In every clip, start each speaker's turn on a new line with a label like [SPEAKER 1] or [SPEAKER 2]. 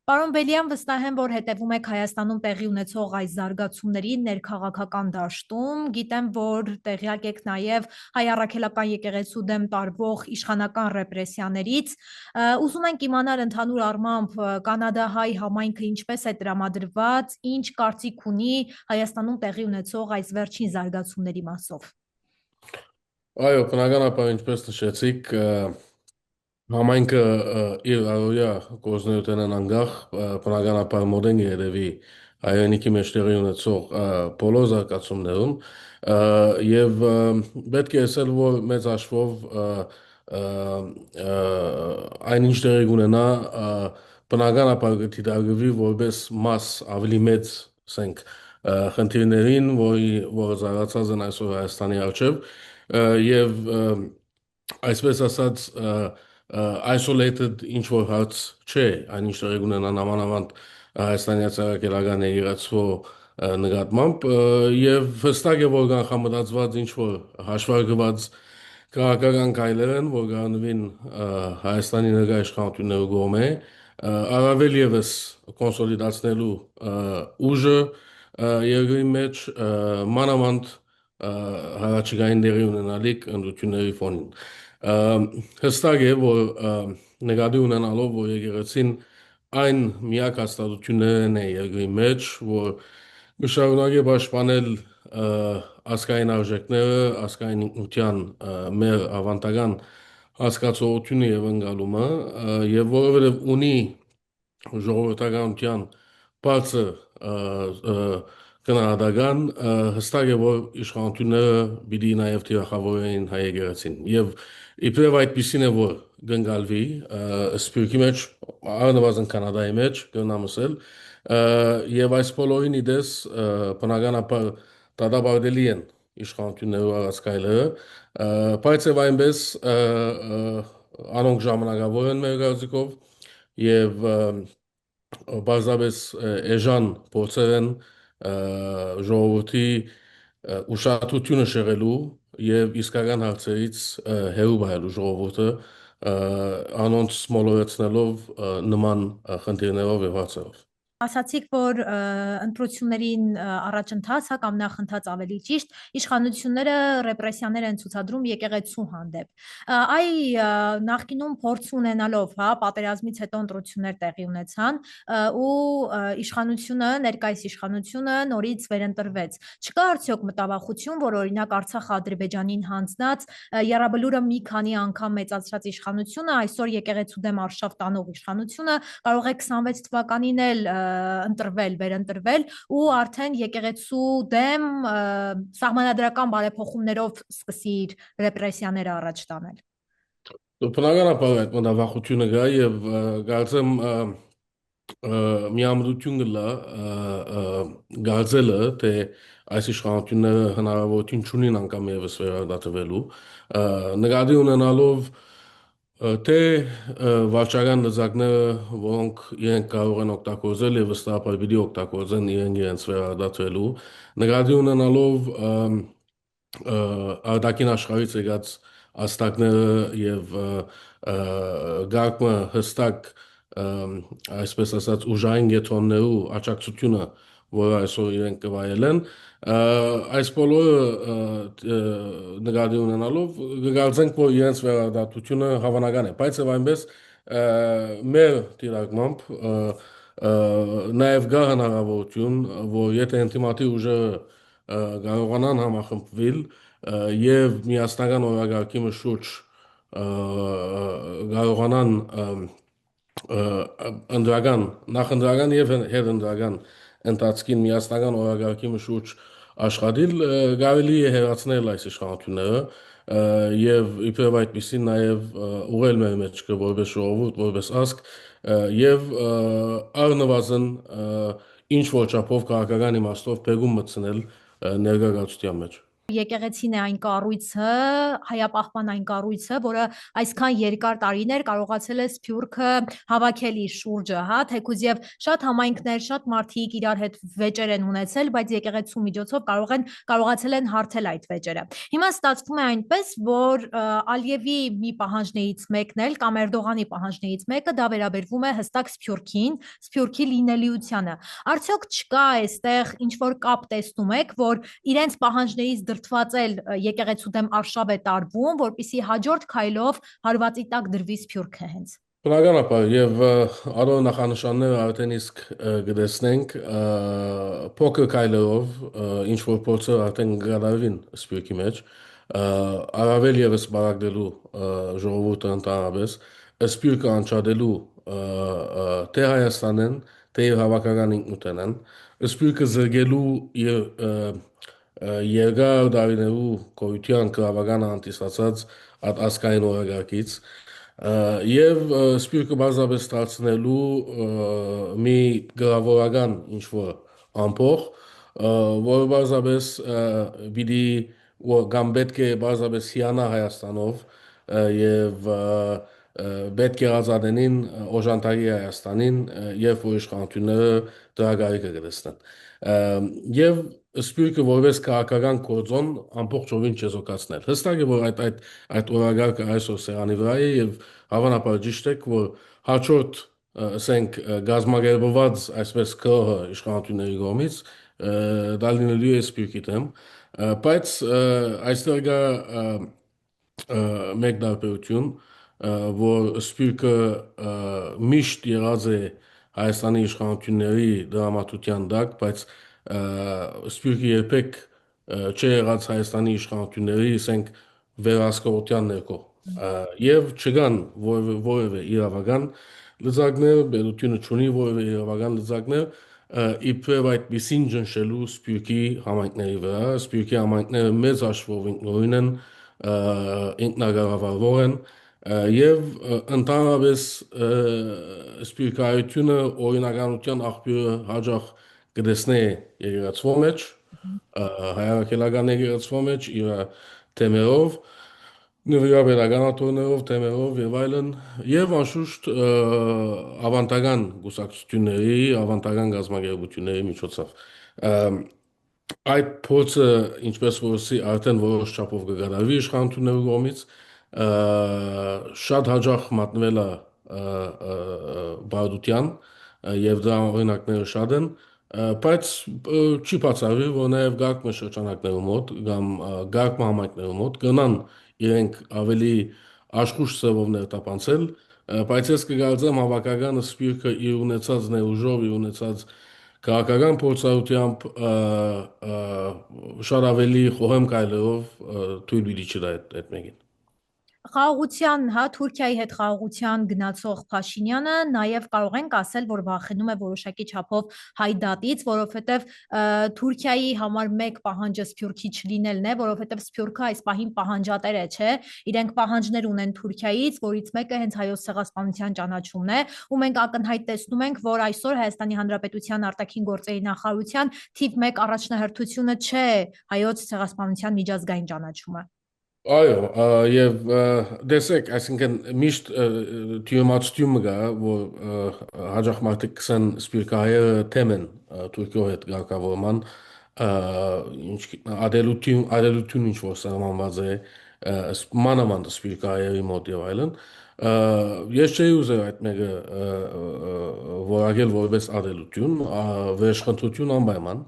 [SPEAKER 1] Պարոն Բելյան, վստահ եմ, որ հետևում եք Հայաստանում տեղի ունեցող այս զարգացումներին ներքաղաքական դաշտում։ Գիտեմ, որ տեղյակ եք նաև հայ առաքելական եկեղեցու դեմ տարվող իշխանական ռեպրեսիաներից։ Ուզում ենք իմանալ ընդհանուր առմամբ կանադահայ համայնքը ինչպես է տրամադրված, ինչ կարծիք ունի Հայաստանում տեղի ունեցող այս վերջին զարգացումների մասով։
[SPEAKER 2] Այո, բնականաբար ինչպես նշեցիք, համայնքը իր առօրյա գործունեութենն անգախ բնականաբար մոդեն երևի հայրենիքի մեջ տեղի ունեցող բոլոր զարգացումներում եւ պետք է ասել, որ մեծ հաշվով այնինչ տեղի ունենա բնականաբար դիտարկվի որպես մաս ավելի մեծ ասենք խնդիրներին, որը զարգացած են այսօր Հայաստանի առջև եւ այսպես ասած isolated ինչ-որ հարց չէ, այնինչ տեղի ունենա նամանավանդ Հայաստանի ցեղակերական երացվող նկատմամբ եւ հստակ է, որ կանխամտածված ինչ-որ հաշվարկված քաղաքական գայլեր են, որ գանվին Հայաստանի ներկայ իշխանությունների կողմէ, առավել եւս կոնսոլիդացնելու ուժը երկրի մեջ մանավանդ հարաճիգային դերի ունենալիք ընդությունների ֆոնին։ Հստակ է, որ նկատի ունենալով, որ եկեղեցին այն միակ հաստատություններն է երկրի մեջ, որ կշարունակի պաշտպանել ազգային արժեքները, ազգային ինքնության մեր ավանդական հասկացողությունը եւ ընկալումը, եւ որովհետեւ ունի ժողովրդականության բարձր գնահատական հստակ է, որ իշխանությունները պիտի նաև թիրախավորեն հայ եկեղեցին եւ իբրև այդպեսին է, որ գնկալվի սփյուռքի մեջ առնվազն կանադայի մեջ կնամսել եւ այս բոլորին իդես բնականաբար դատապարտելի են իշխանությունները առասկայլերը բայց եւ այնպես անոնք ժամանակավոր են մեր գազիկով եւ բազաբես էժան փորձեր են ժողովրդի ուշադրությունը շեղելու եւ իսկական հարցերից հերու բայելու ժողովուրդը անոնց մոլորեցնելով նման խնդիրներով եւ հարցերով
[SPEAKER 1] Ասացիք, որ ընտրություններին առաջընթաց, կամ նախընթաց ավելի ճիշտ, իշխանությունները ռեպրեսիաներ են ցուցադրում եկեղեցու հանդեպ։ Այ նախկինում փորձ ունենալով, պատերազմից հետո ընտրություններ տեղի ունեցան ու իշխանությունը, ներկայիս իշխանությունը նորից վերընտրվեց։ Չկա արդյոք մտավախություն, որ օրինակ Արցախ-Ադրբեջանին հանձնած եռաբլուրը մի քանի անգամ մեծացրած իշխանությունը, այսօր եկեղեցու դեմ արշավ տանող իշխանությունը կարող է 26 թվականին էլ ընտրվել, վերընտրվել ու արդեն եկեղեցու դեմ սահմանադրական բարեփոխումներով սկսի իր ռեպրեսիաները առաջ տանել։
[SPEAKER 2] Բնականաբար այդ մտավախությունը կա եւ կարծեմ միամտություն կլա գազելը թե այս իշխանությունները հնարավորություն չունին անգամ եւս վերադատվելու նկատի ունենալով թե վարչական լծակները, որոնք իրենք կարող են օգտագործել եւ վստահաբար պիտի օգտագործեն իրենց վերադատվելու, նկատի ունենալով արտաքին աշխարհից եկած աստակները եւ գարկը հստակ այսպես ասած ուժային գետրոններու աջակցությունը, որը այսօր իրենք կվայել են, այս բոլորը նկատի ունենալով կգործենք, որ իրենց վերադատությունը հավանական է, բայց եւ այնպես մեր դիրակմամբ նաեւ գա հնարավորություն, որ եթե ինտիմատիվ ուժերը կարողանան համախմբվել եւ միասնական օրակարգի շուրջ կարողանան ընդրական, նախընտրական եւ հետընտրական ընթացքին միասնական օրակարգի շուրջ աշխատել, կարելի է հերացնել այս իշխանությունները եւ իբրև այդպեսին նաեւ ուղղել մեր մեջ որպես ժողովուրդ, որպես ազգ եւ առնվազն ինչ որ չափով քաղաքական իմաստով բերում մտցնել ներգաղացության մեջ։
[SPEAKER 1] Եկեղեցին է այն կառույցը, հայապահպան այն կառույցը, որը այսքան երկար տարիներ կարողացել է Սփյուռքը հավաքել իր շուրջը, հա, թեկուզ եւ շատ համայնքներ, շատ մարդիկ իրար հետ վեճեր են ունեցել, բայց եկեղեցու միջոցով կարողացել են հարթել այդ վեճերը։ Հիմա ստացվում է այնպես, որ Ալիևի մի պահանջներից մեկն էլ կամ Էրդողանի պահանջներից մեկը դա վերաբերվում է հստակ Սփյուռքին, Սփյուռքի լինելիությանը։ Արդյոք չկա այստեղ ինչ որ կապ տեսնում եք, որ իրենց պահանջներից դրդվածել եկեղեցու դեմ արշավ է տարվում, որպիսի հաջորդ քայլով հարվածի տակ դրվի Սփյուռքը հենց։
[SPEAKER 2] Բնականաբար եւ առօր նախանշանները արդեն իսկ գտեսնենք փոքր քայլերով ինչ որ փորձեր արդեն գարավին սպյուրքի մեջ առավել եւս բարակդելու ժողովուրդը ընդհանրապես սպյուրքը անչադելու թե Հայաստանեն թե իր հավաքական ինքնութենն սպյուրքը զրկելու իր երկար տարիներու գոյության գրավական անտեսացած ազգային օրակարգից եւ սպյուրքը բազմապես դարձնելու մի գրավորական ինչ-որ ամփոխ, որը բազմապես պիտի կամ պետք է բազմապես հիանա Հայաստանով եւ պետք է ազատենին օժանդակի Հայաստանին երբ որ իշխանությունները դրա գարիկը կտեսնեն եւ սպյուրքը որպես քաղաքական կորձոն ամբողջովին չեզոքացնել։ Հստակ է, որ այդ օրագարկը այսօր սեղանի վրա է եւ հավանաբար ճիշտ է, որ հաջորդ ասենք գազագերբված այսպես կողը իշխանությունների կողմից դա լինելու է սպյուրքի դեմ, բայց այստեղ կա մեկ տարբերություն, որ սպյուրքը միշտ եղած է Հայաստանի իշխանությունների դրամատուրգիան տակ, բայց սպյուրքը երբեք չի եղած Հայաստանի իշխանությունների, ասենք, վերահսկողության ներքո եւ չկան որևէ իրավական լծակներ, բերությունը չունի որևէ իրավական լծակներ իբրև այդպեսին ճնշելու Սփյուռքի համայնքների վրա, Սփյուռքի համայնքները մեծ հաշվով ինքնուրույն են, ինքնակառավարվող են եւ ընդհանրապես Սփյուռքայությունը օրինականության աղբյուրը հաջող կտեսնե եկեղեցվո մեջ, հայրաքելական եկեղեցվո մեջ իր թեմերով նվիրաբերականատորներով, թեմերով եւ այլն եւ անշուշտ ավանդական գուսակցությունների, ավանդական գազագերբությունների միջոցով այդ փորձը ինչպես որսի արդեն որոշ չափով կգրավի իշխանությունների կողմից շատ հաջող մատնվել է բարդության եւ դրա օրինակները շատ են բայց չի բացառվի որ նաեւ գարկմը շրջանակներում մոտ կամ գարկմը համայնքներում մոտ կնան իրենք ավելի աշխուժ ծավով ներտապանցել, բայց ես կգործեմ հավաքական սպյուրքը իր ունեցած ներուժով, իր ունեցած քաղաքական փորձառությամբ շատ ավելի խոհեմ կայլերով թույլ պիտի չտա այդ մեկին։
[SPEAKER 1] Խաղաղության, հա, Թուրքիայի հետ խաղաղության գնացող Փաշինյանը նաև կարող ենք ասել, որ վախենում է որոշակի չափով հայ դատից, որովհետև Թուրքիայի համար մեկ պահանջը Սփյուռքի չլինելն է, որովհետև Սփյուռքը այս պահին պահանջատեր է, չէ։ Իրենք պահանջներ ունեն Թուրքիայից, որից մեկը հենց հայոց ցեղասպանության ճանաչումն է, ու մենք ակնհայտ տեսնում ենք, որ այսօր Հայաստանի Հանրապետության արտաքին գործերի նախարարության թիվ 1 առաջնահերթությունը չէ հայոց ցեղասպանության միջազգային ճանաչումը։
[SPEAKER 2] Այո, եւ դեսեք, այսինքն միշտ թյուրիմացություն կա, որ հաջող մարդիկ կսեն սպիրկահայերը թեմ են Թուրքիո հետ գարկավորման, ինչ ադելություն ինչ որ սահմանված է մանավանդ սպիրկահայերի մոտ եւ այլն, ես չէի ուզել այդ մեկը որակել որպես ադելություն, վերաշխնդրություն անպայման,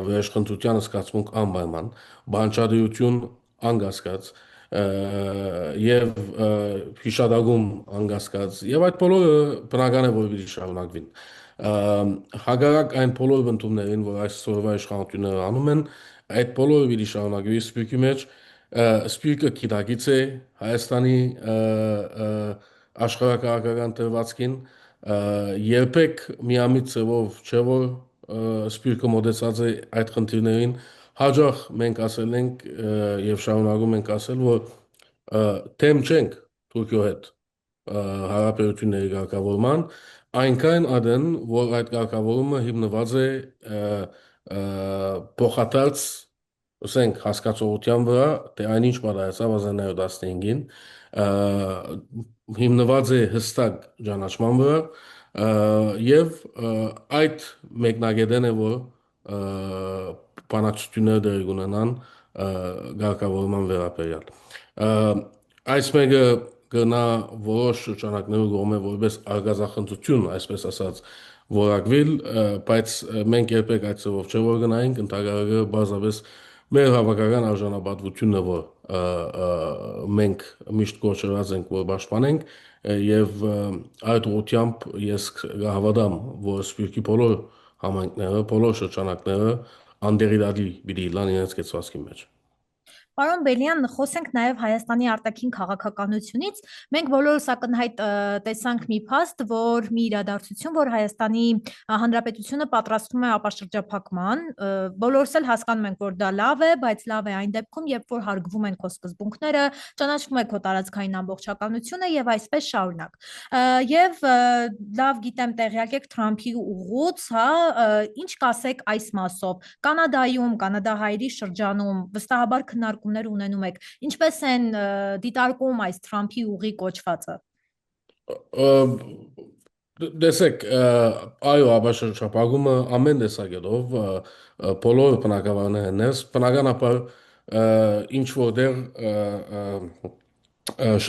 [SPEAKER 2] վերաշխնդրության զգացմունք անպայման, բանջարություն անգասկած եւ հիշադակում անգասկած եւ այդ բոլորը բնական է որ պիտի շարունակվին հակառակ այն բոլոր բնդումներին որ այսօրվա իշխանությունները անում են այդ բոլորը պիտի շարունակվի սպյուրքի մեջ սպյուրքը գիտակից է Հայաստանի աշխարհակաղակական դրվածքին երբեք միամիտ ծավով չէ որ սպյուրքը մոտեցած է այդ խնդիրներին հաջող մենք ասել ենք եւ շարունակում ենք ասել, որ թեմ չենք Թուրքիո հետ հարաբերությունների կարգավորման, այնքան adın, որ այդ կարգավորումը հիմնված է փոխադարձ ասենք հասկացողության վրա, թե այնինչ պատահեցավ 1915-ին, հիմնված է հստակ ճանաչման վրա եւ այդ մեկնագետեն է, որ բանակցությունները դեր կունենան ղեկավարման վերաբերյալ։ Այս մեկը գնա որոշ շրջանակներում գոմե որպես արգազախնդություն, այսպես ասած, որակվիլ, բայց մենք երբեք այդ ծովով չէ որ գնայինք, ընդհանրապես բազապես մեր հավաքական արժանապատվությունը, որ մենք միշտ կոչված ենք, որ պաշտպանենք, եւ այդ ուղղությամբ ես հավատամ, որ Սփյուռքի բոլոր համայնքները, բոլոր շրջանակները անդերիդադի պիտի լան իրենց կեցվածքի մեջ։
[SPEAKER 1] Պարոն Բելյան, խոսենք նաև Հայաստանի արտաքին քաղաքականությունից։ Մենք բոլորս ակնհայտ տեսանք մի փաստ, որ մի իրադարձություն, որ Հայաստանի Հանրապետությունը պատրաստվում է ապաշրջափակման, բոլորս էլ հասկանում ենք, որ դա լավ է, բայց լավ է այն դեպքում, երբ որ հարգվում են քո սկզբունքները, ճանաչվում է քո տարածքային ամբողջականությունը եւ այսպես շարունակ։ Եվ լավ գիտեմ, տեղյակ եք Թրամփի ուղուց, հա, ինչ կասեք այս մասով։ Կանադայում, կանադահայերի շրջանում վստահաբար քննարկումներ ունենում եք, ինչպես են դիտարկում այս Թրամփի ուղի կոչվածը։
[SPEAKER 2] Տեսեք, այո, ապաշրջապակումը ամեն տեսակետով բոլոր բնակավարներն են, բնականաբար ինչ որտեղ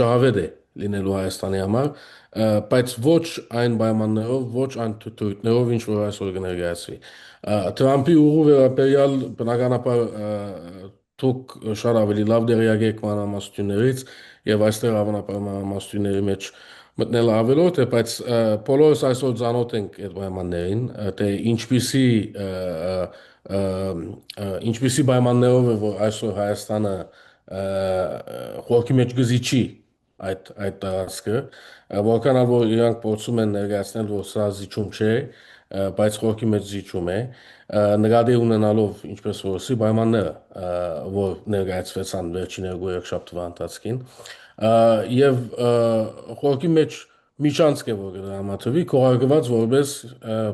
[SPEAKER 2] շահավետ է լինելու Հայաստանի համար, բայց ոչ այն պայմաններով, ոչ այն թույլտներով, ինչ որ այսօր կներկայացվի։ Թրամփի ուղու վերաբերյալ բնականաբար դուք շատ ավելի լավ տեղյակ եք մանրամասնություններից եւ այստեղ հավանաբար մանրամասնությունների մեջ մտնել ավելորդ է, բայց բոլորս այսօր ծանոթ ենք այդ պայմաններին, թե ինչպիսի պայմաններով է, որ այսօր Հայաստանը խորքի մեջ գզիչի այդ տարածքը, որքան որ իրանք փորձում են ներկայացնել, որ սա զիջում չէ, բայց խորքի մեջ զիջում է, նկատի ունենալով ինչպես որսի պայմանները, որ ներկայացվեցան վերջին երկու-երեք ընթացքին, եւ խորքի մեջ միջանցք է, որ դրամատվի կողարկված որպես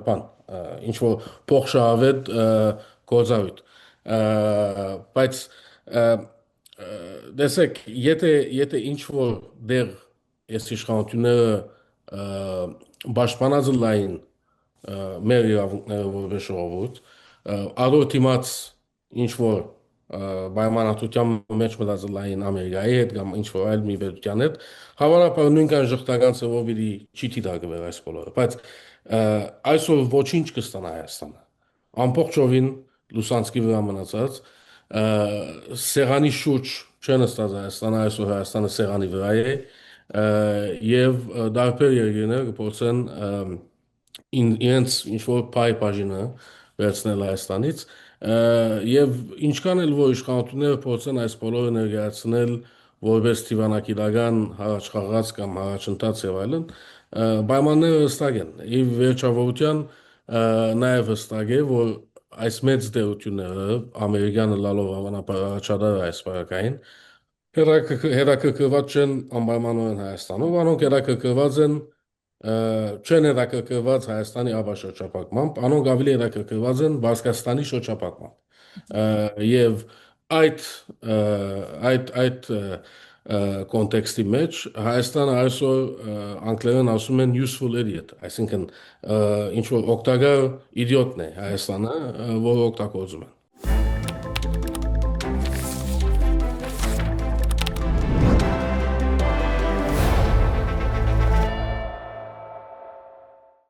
[SPEAKER 2] բան, ինչ որ փոխշահավետ գործառույթ, բայց տեսեք, եթե ինչ որ դեր այս իշխանությունները պաշտպանած լայն մեր իրավունքները որպես ժողովուրդ, առօր դիմաց ինչ որ պայմանավորության մեջ մտածել լայն Ամերիկայի հետ կամ ինչ որ այլ մի պետության հետ, հավանաբար նույնքան ժխտական ծավալ պիտի չի դիտարկվեր այս բոլորը, բայց այսօր ոչինչ կստանա Հայաստանը, ամբողջովին լուսանցքի վրա մնացած, սեղանի շուրջ չեն ստաց Հայաստանը, այսօր Հայաստանը սեղանի վրա է, եւ դարբեր երկրներ կփորձեն իրենց ինչ-որ պայ բաժինը վերցնել Հայաստանից, եւ ինչքան էլ որ իշխանությունները փորձեն այս բոլորը ներկայացնել որպես դիվանագիտական հարաճխաղաց կամ հարաճընթաց եւ այլն, պայմանները հստակ են։ Եվ վերջավորության նաեւ հստակ է, որ այս մեծ դերությունները ամերիկյանը լալով հավանաբար առաջադար այս բարակային հետաքրքրված չեն անպայմանորեն Հայաստանում, անոնք հետաքրքրված են չեն հետաքրքրված Հայաստանի ապաշրջապակմամբ, անոնք ավելի հետաքրքրված են Բարձկաստանի շրջապակմամբ։ Եվ այդ կոնտեքստի մեջ Հայաստանը այսօր անգլերեն ասում են useful idiot, այսինքն ինչ որ օգտակար իդիոտն է Հայաստանը, որը օգտագործում են։